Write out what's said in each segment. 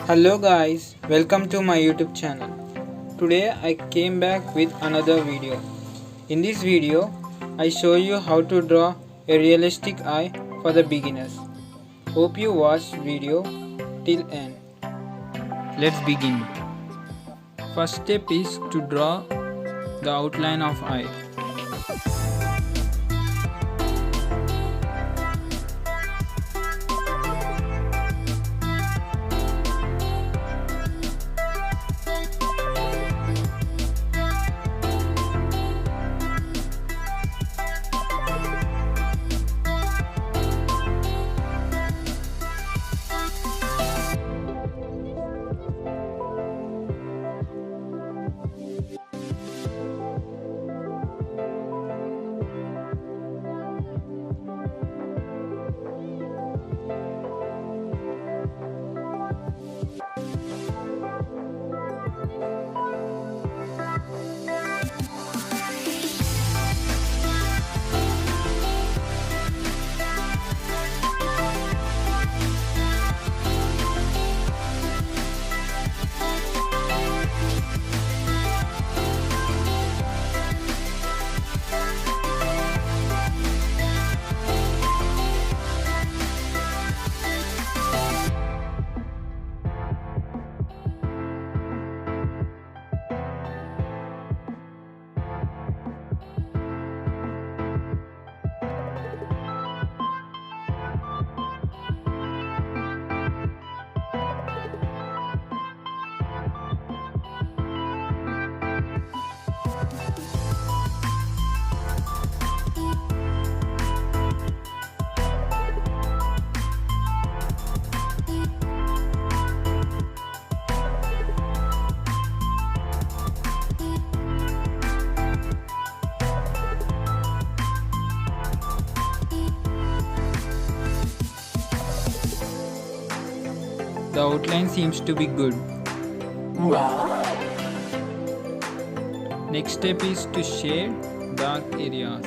Hello guys, welcome to my YouTube channel. Today I came back with another video. In this video, I show you how to draw a realistic eye for the beginners. Hope you watch video till end. Let's begin. First step is to draw the outline of eye. The outline seems to be good. Next step is to shade dark areas.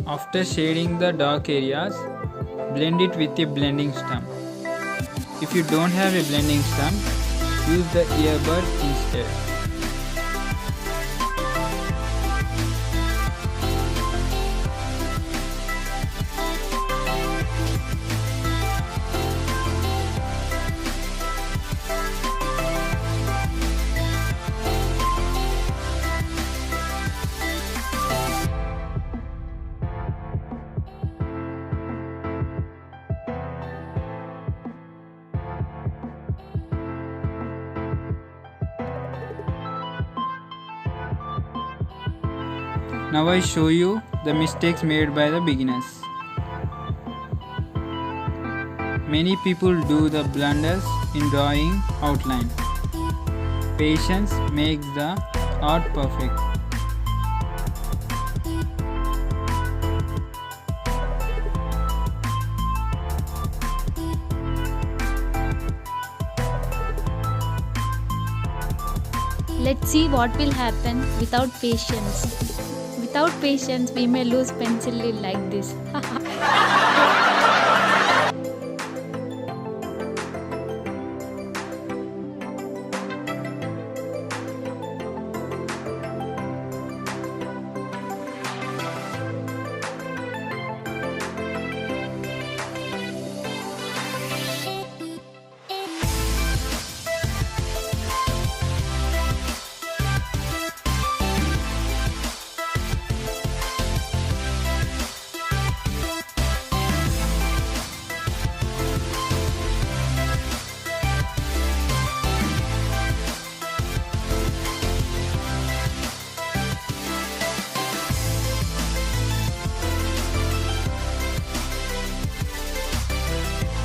After shading the dark areas, blend it with a blending stump. If you don't have a blending stump, use the earbud instead. Now I show you the mistakes made by the beginners. Many people do the blunders in drawing outline. Patience makes the art perfect. Let's see what will happen without patience. Without patience, we may lose pencil like this.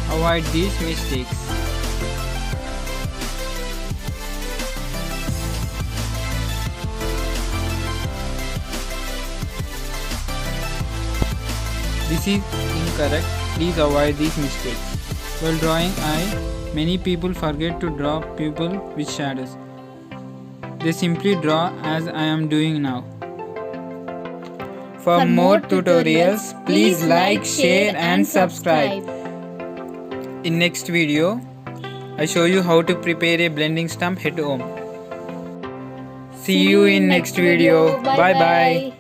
Avoid these mistakes. This is incorrect. Please avoid these mistakes. While drawing eye, many people forget to draw people with shadows. They simply draw as I am doing now. For more tutorials, please like, share and subscribe. In next video, I show you how to prepare a blending stump at home. See you in next video. Bye bye.